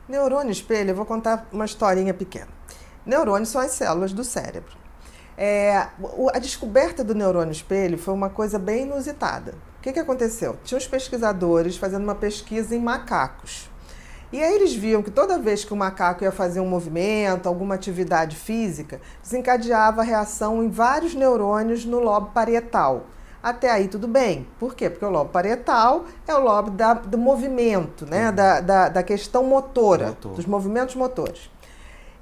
Neurônio espelho, eu vou contar uma historinha pequena. Neurônios são as células do cérebro. A descoberta do neurônio espelho foi uma coisa bem inusitada. O que aconteceu? Tinha uns pesquisadores fazendo uma pesquisa em macacos. E aí eles viam que toda vez que o macaco ia fazer um movimento, alguma atividade física, desencadeava reação em vários neurônios no lobo parietal. Até aí tudo bem. Por quê? Porque o lobo parietal é o lobo do movimento, né? Da questão motora, dos movimentos motores.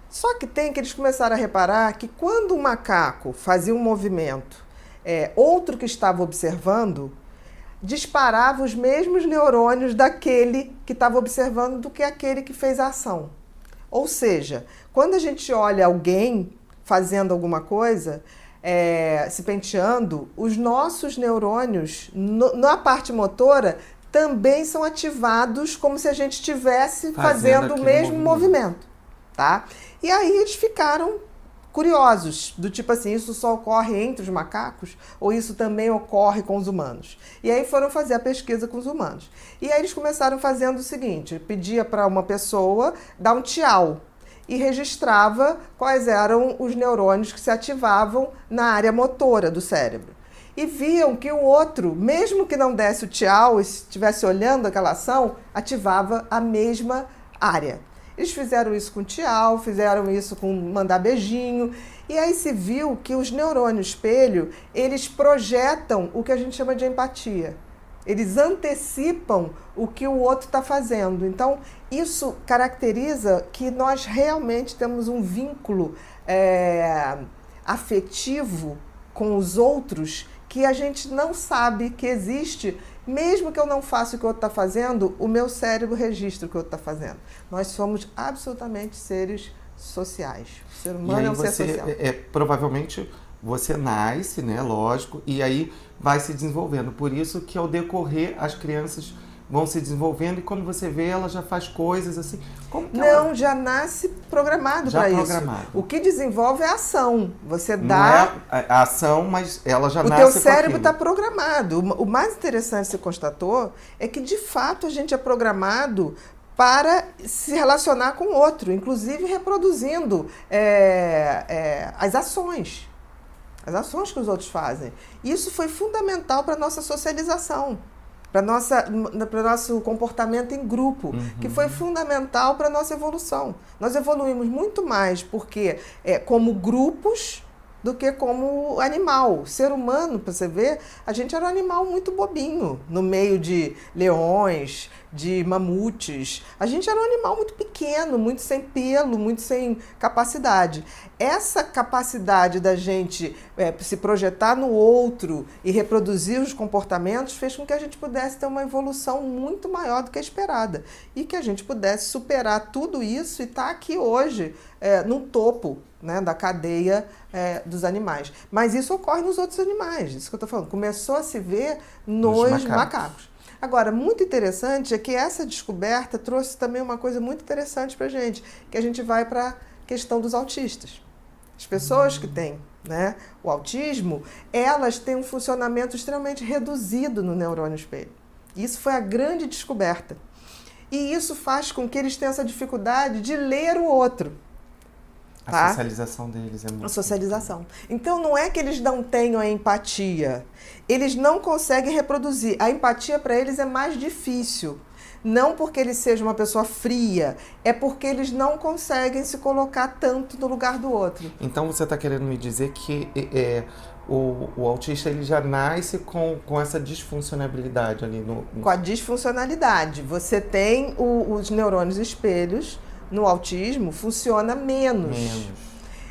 Só que eles começaram a reparar que quando um macaco fazia um movimento, outro que estava observando disparava os mesmos neurônios daquele que estava observando do que aquele que fez a ação. Ou seja, quando a gente olha alguém fazendo alguma coisa, se penteando, os nossos neurônios, na parte motora, também são ativados como se a gente estivesse fazendo o mesmo movimento. Tá? E aí eles ficaram curiosos, do tipo assim, isso só ocorre entre os macacos ou isso também ocorre com os humanos? E aí foram fazer a pesquisa com os humanos. E aí eles começaram fazendo o seguinte, pedia para uma pessoa dar um tchau e registrava quais eram os neurônios que se ativavam na área motora do cérebro. E viam que o outro, mesmo que não desse o tchau e estivesse olhando aquela ação, ativava a mesma área. Eles fizeram isso com tchau, fizeram isso com mandar beijinho, e aí se viu que os neurônios espelho, eles projetam o que a gente chama de empatia. Eles antecipam o que o outro está fazendo. Então, isso caracteriza que nós realmente temos um vínculo afetivo com os outros que a gente não sabe que existe. Mesmo que eu não faça o que o outro está fazendo, o meu cérebro registra o que o outro está fazendo. Nós somos absolutamente seres sociais. O ser humano é um ser social. Provavelmente você nasce, né, lógico, e aí vai se desenvolvendo. Por isso que ao decorrer as crianças vão se desenvolvendo e quando você vê ela já faz coisas assim. Não, já nasce programado para isso. O que desenvolve é a ação. Você dá... Não é a ação, mas ela já nasce com o teu cérebro está programado. O mais interessante que você constatou é que de fato a gente é programado para se relacionar com o outro, inclusive reproduzindo as ações que os outros fazem. Isso foi fundamental para a nossa socialização, para o nosso comportamento em grupo, que foi fundamental para a nossa evolução. Nós evoluímos muito mais porque como grupos do que como animal. O ser humano, para você ver, a gente era um animal muito bobinho, no meio de leões, de mamutes. A gente era um animal muito pequeno, muito sem pelo, muito sem capacidade. Essa capacidade da gente se projetar no outro e reproduzir os comportamentos fez com que a gente pudesse ter uma evolução muito maior do que a esperada. E que a gente pudesse superar tudo isso e estar aqui hoje no topo, né, da cadeia dos animais. Mas isso ocorre nos outros animais, isso que eu estou falando. Começou a se ver nos macacos. Agora, muito interessante é que essa descoberta trouxe também uma coisa muito interessante para a gente, que a gente vai para a questão dos autistas. As pessoas que têm, né, o autismo, elas têm um funcionamento extremamente reduzido no neurônio espelho. Isso foi a grande descoberta. E isso faz com que eles tenham essa dificuldade de ler o outro. A socialização deles é muito... A socialização. Então, não é que eles não tenham a empatia. Eles não conseguem reproduzir. A empatia para eles é mais difícil. Não porque eles sejam uma pessoa fria, é porque eles não conseguem se colocar tanto no lugar do outro. Então, você está querendo me dizer que o autista ele já nasce com essa disfuncionalidade ali no... Com a disfuncionalidade. Você tem os neurônios espelhos. No autismo, funciona menos.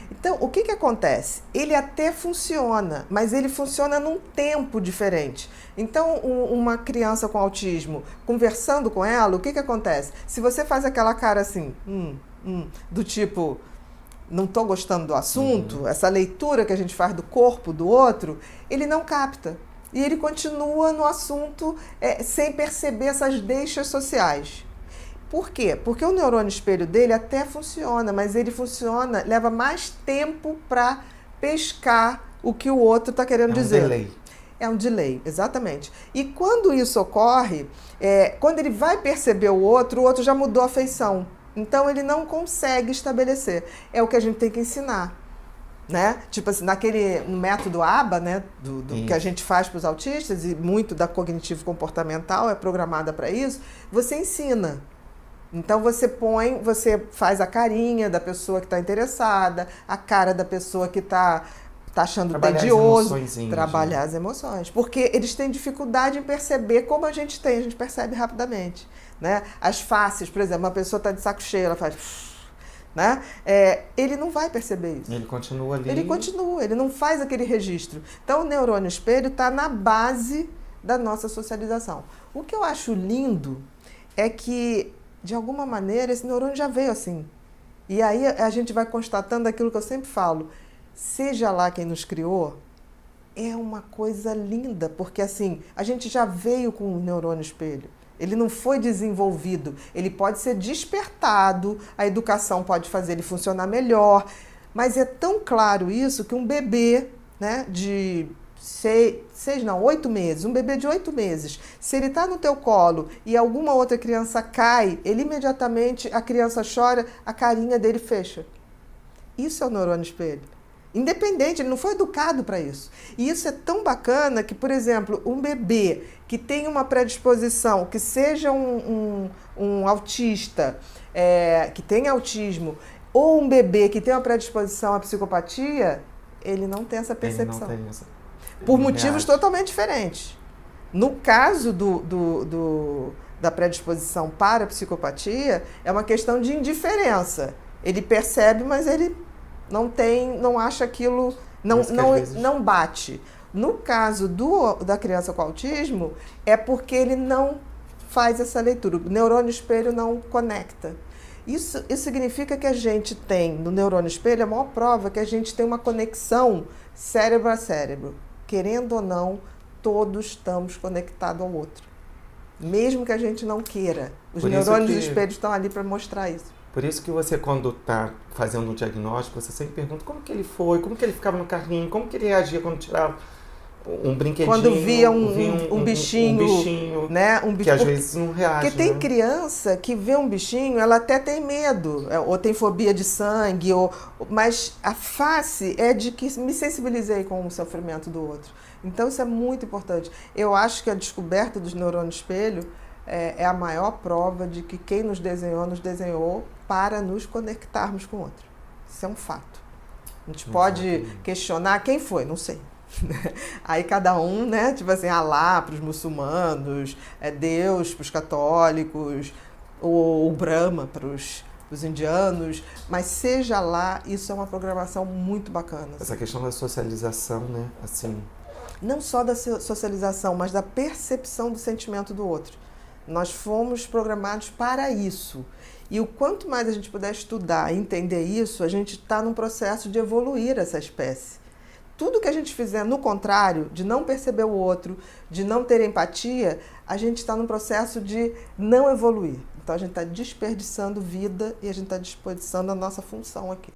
Então, o que acontece? Ele até funciona, mas ele funciona num tempo diferente. Então, uma criança com autismo, conversando com ela, o que acontece? Se você faz aquela cara assim, do tipo, não estou gostando do assunto, essa leitura que a gente faz do corpo do outro, ele não capta. E ele continua no assunto sem perceber essas deixas sociais. Por quê? Porque o neurônio espelho dele até funciona, mas ele funciona, leva mais tempo para pescar o que o outro está querendo dizer. É um delay. É um delay, exatamente. E quando isso ocorre, quando ele vai perceber o outro já mudou a feição. Então ele não consegue estabelecer. É o que a gente tem que ensinar. Né? Tipo assim, naquele método ABA, né, do que a gente faz para os autistas, e muito da cognitivo comportamental é programada para isso, você ensina. Então você faz a carinha da pessoa que está interessada, a cara da pessoa que está achando tedioso, trabalhar as emoções. Porque eles têm dificuldade em perceber como a gente percebe rapidamente. Né? As faces, por exemplo, uma pessoa está de saco cheio, ela faz... Né? Ele não vai perceber isso. Ele continua ali. Ele continua, ele não faz aquele registro. Então o neurônio espelho está na base da nossa socialização. O que eu acho lindo é que, de alguma maneira, esse neurônio já veio assim. E aí a gente vai constatando aquilo que eu sempre falo, seja lá quem nos criou, é uma coisa linda, porque assim, a gente já veio com o neurônio espelho. Ele não foi desenvolvido, ele pode ser despertado, a educação pode fazer ele funcionar melhor, mas é tão claro isso que um bebê, né, de 8 meses, um bebê de 8 meses, se ele está no teu colo e alguma outra criança cai, ele imediatamente, a criança chora, a carinha dele fecha. Isso é o neurônio espelho. Independente, ele não foi educado para isso. E isso é tão bacana que, por exemplo, um bebê que tem uma predisposição, que seja um autista, que tem autismo, ou um bebê que tem uma predisposição à psicopatia, ele não tem essa percepção. Ele não tem essa... Por motivos totalmente diferentes. No caso da predisposição para a psicopatia, é uma questão de indiferença. Ele percebe, mas ele não acha aquilo, não bate. No caso da criança com autismo, é porque ele não faz essa leitura. O neurônio espelho não conecta. Isso significa que a gente tem, no neurônio espelho, a maior prova que a gente tem uma conexão cérebro a cérebro. Querendo ou não, todos estamos conectados ao outro. Mesmo que a gente não queira. Os neurônios espelhos estão ali para mostrar isso. Por isso que você, quando está fazendo um diagnóstico, você sempre pergunta como que ele foi, como que ele ficava no carrinho, como que ele reagia quando tirava um brinquedinho. Quando via um bichinho, né? Que às vezes não reage. Porque tem criança que vê um bichinho, ela até tem medo, ou tem fobia de sangue, mas a face é de que me sensibilizei com o sofrimento do outro. Então isso é muito importante. Eu acho que a descoberta dos neurônios espelho é a maior prova de que quem nos desenhou para nos conectarmos com o outro. Isso é um fato. A gente pode questionar quem foi, não sei. Aí cada um, né, tipo assim, Alá para os muçulmanos, Deus para os católicos, ou Brahma para os indianos, mas seja lá, isso é uma programação muito bacana. Essa questão da socialização, né, assim... Não só da socialização, mas da percepção do sentimento do outro. Nós fomos programados para isso. E o quanto mais a gente puder estudar e entender isso, a gente está num processo de evoluir essa espécie. Tudo que a gente fizer no contrário, de não perceber o outro, de não ter empatia, a gente está num processo de não evoluir. Então a gente está desperdiçando vida e a gente está desperdiçando a nossa função aqui.